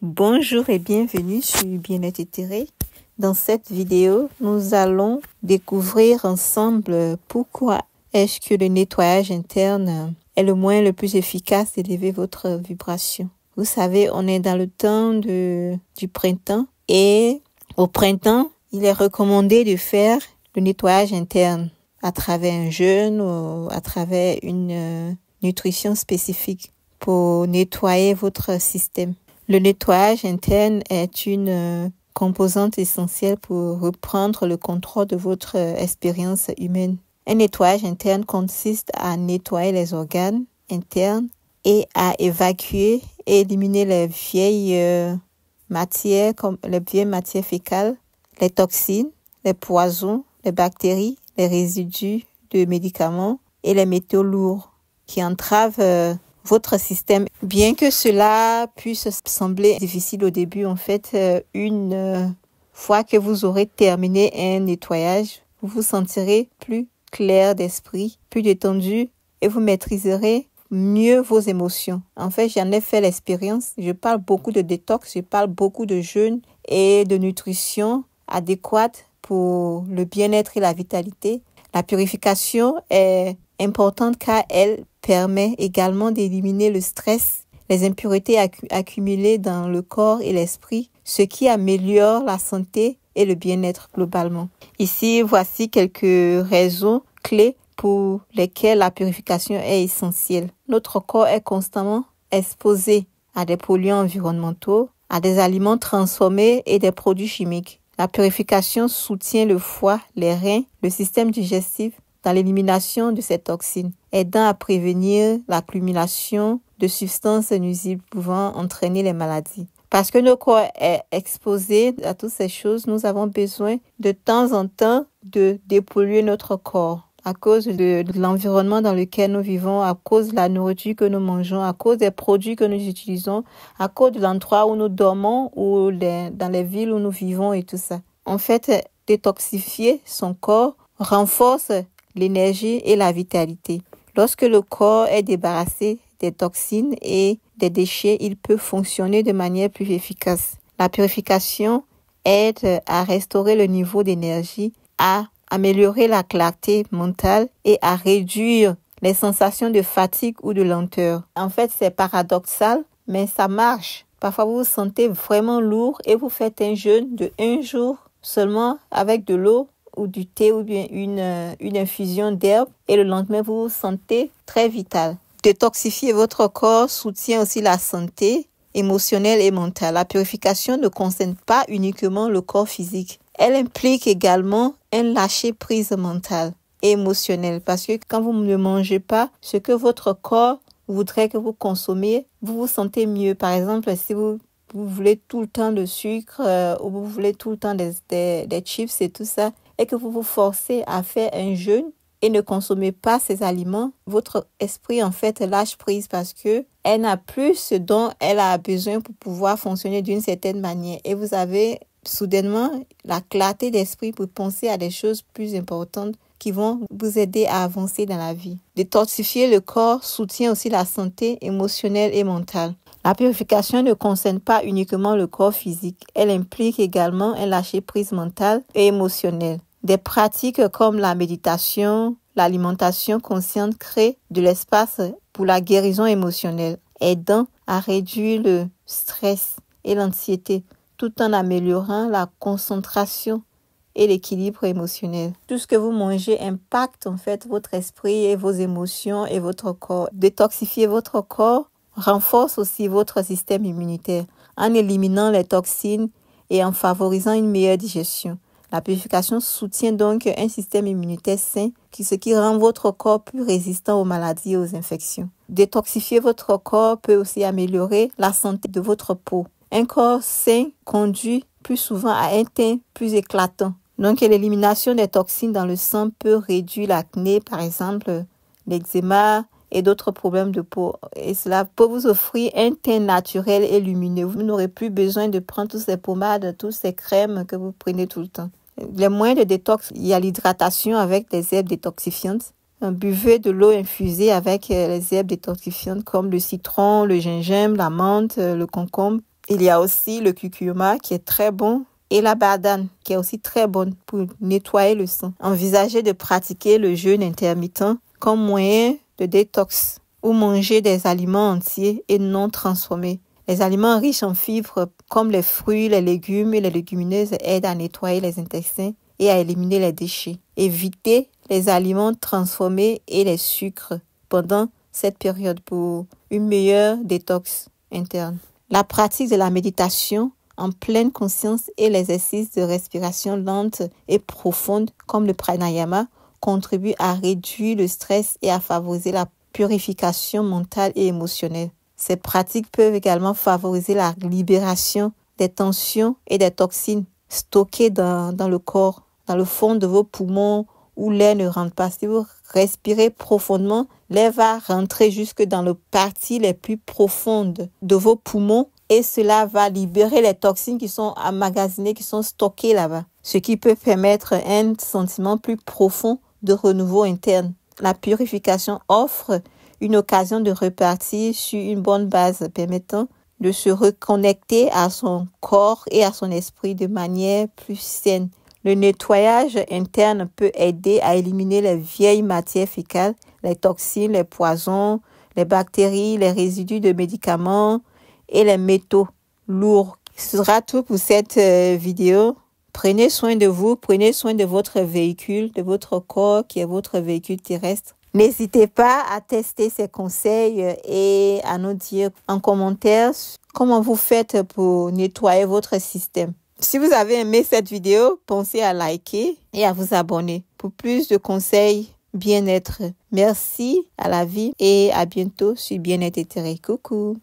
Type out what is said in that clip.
Bonjour et bienvenue sur Bien-être éthéré. Dans cette vidéo, nous allons découvrir ensemble pourquoi est-ce que le nettoyage interne est le moyen le plus efficace d'élever votre vibration. Vous savez, on est dans le temps du printemps et au printemps, il est recommandé de faire le nettoyage interne à travers un jeûne ou à travers une nutrition spécifique pour nettoyer votre système. Le nettoyage interne est une composante essentielle pour reprendre le contrôle de votre expérience humaine. Un nettoyage interne consiste à nettoyer les organes internes et à évacuer et éliminer les vieilles matières comme les vieilles matières fécales, les toxines, les poisons, les bactéries, les résidus de médicaments et les métaux lourds qui entravent votre système. Bien que cela puisse sembler difficile au début, en fait, une fois que vous aurez terminé un nettoyage, vous vous sentirez plus clair d'esprit, plus détendu et vous maîtriserez mieux vos émotions. En fait, j'en ai fait l'expérience. Je parle beaucoup de détox, je parle beaucoup de jeûne et de nutrition adéquate pour le bien-être et la vitalité. La purification est importante car elle permet également d'éliminer le stress, les impuretés accumulées dans le corps et l'esprit, ce qui améliore la santé et le bien-être globalement. Ici, voici quelques raisons clés pour lesquelles la purification est essentielle. Notre corps est constamment exposé à des polluants environnementaux, à des aliments transformés et des produits chimiques. La purification soutient le foie, les reins, le système digestif dans l'élimination de ces toxines, aidant à prévenir l'accumulation de substances nuisibles pouvant entraîner les maladies. Parce que notre corps est exposé à toutes ces choses, nous avons besoin de temps en temps de dépolluer notre corps à cause de l'environnement dans lequel nous vivons, à cause de la nourriture que nous mangeons, à cause des produits que nous utilisons, à cause de l'endroit où nous dormons ou dans les villes où nous vivons et tout ça. En fait, détoxifier son corps renforce l'énergie et la vitalité. Lorsque le corps est débarrassé des toxines et des déchets, il peut fonctionner de manière plus efficace. La purification aide à restaurer le niveau d'énergie, à améliorer la clarté mentale et à réduire les sensations de fatigue ou de lenteur. En fait, c'est paradoxal, mais ça marche. Parfois, vous vous sentez vraiment lourd et vous faites un jeûne de 1 jour seulement avec de l'eau ou du thé ou bien une infusion d'herbe et le lendemain, vous vous sentez très vital. Détoxifier votre corps soutient aussi la santé émotionnelle et mentale. La purification ne concerne pas uniquement le corps physique. Elle implique également un lâcher-prise mental et émotionnel parce que quand vous ne mangez pas ce que votre corps voudrait que vous consommiez, vous vous sentez mieux. Par exemple, si vous voulez tout le temps de sucre ou vous voulez tout le temps des chips et tout ça, et que vous vous forcez à faire un jeûne et ne consommez pas ces aliments, votre esprit en fait lâche prise parce que elle n'a plus ce dont elle a besoin pour pouvoir fonctionner d'une certaine manière. Et vous avez soudainement la clarté d'esprit pour penser à des choses plus importantes qui vont vous aider à avancer dans la vie. Détoxifier le corps soutient aussi la santé émotionnelle et mentale. La purification ne concerne pas uniquement le corps physique. Elle implique également un lâcher-prise mental et émotionnel. Des pratiques comme la méditation, l'alimentation consciente créent de l'espace pour la guérison émotionnelle, aidant à réduire le stress et l'anxiété, tout en améliorant la concentration et l'équilibre émotionnel. Tout ce que vous mangez impacte en fait votre esprit et vos émotions et votre corps. Détoxifier votre corps renforce aussi votre système immunitaire en éliminant les toxines et en favorisant une meilleure digestion. La purification soutient donc un système immunitaire sain, ce qui rend votre corps plus résistant aux maladies et aux infections. Détoxifier votre corps peut aussi améliorer la santé de votre peau. Un corps sain conduit plus souvent à un teint plus éclatant. Donc, l'élimination des toxines dans le sang peut réduire l'acné, par exemple, l'eczéma et d'autres problèmes de peau. Et cela peut vous offrir un teint naturel et lumineux. Vous n'aurez plus besoin de prendre toutes ces pommades, toutes ces crèmes que vous prenez tout le temps. Les moyens de détox, il y a l'hydratation avec des herbes détoxifiantes. Buvez de l'eau infusée avec les herbes détoxifiantes comme le citron, le gingembre, la menthe, le concombre. Il y a aussi le curcuma qui est très bon et la bardane qui est aussi très bonne pour nettoyer le sang. Envisagez de pratiquer le jeûne intermittent comme moyen de détox ou manger des aliments entiers et non transformés. Les aliments riches en fibres comme les fruits, les légumes et les légumineuses aident à nettoyer les intestins et à éliminer les déchets. Évitez les aliments transformés et les sucres pendant cette période pour une meilleure détox interne. La pratique de la méditation en pleine conscience et l'exercice de respiration lente et profonde comme le pranayama contribuent à réduire le stress et à favoriser la purification mentale et émotionnelle. Ces pratiques peuvent également favoriser la libération des tensions et des toxines stockées dans le corps, dans le fond de vos poumons où l'air ne rentre pas. Si vous respirez profondément, l'air va rentrer jusque dans les parties les plus profondes de vos poumons et cela va libérer les toxines qui sont emmagasinées, qui sont stockées là-bas, ce qui peut permettre un sentiment plus profond de renouveau interne. La purification offre une occasion de repartir sur une bonne base permettant de se reconnecter à son corps et à son esprit de manière plus saine. Le nettoyage interne peut aider à éliminer les vieilles matières fécales, les toxines, les poisons, les bactéries, les résidus de médicaments et les métaux lourds. Ce sera tout pour cette vidéo. Prenez soin de vous, prenez soin de votre véhicule, de votre corps qui est votre véhicule terrestre. N'hésitez pas à tester ces conseils et à nous dire en commentaire comment vous faites pour nettoyer votre système. Si vous avez aimé cette vidéo, pensez à liker et à vous abonner pour plus de conseils bien-être. Merci, à la vie et à bientôt sur Bien-être éthéré. Coucou!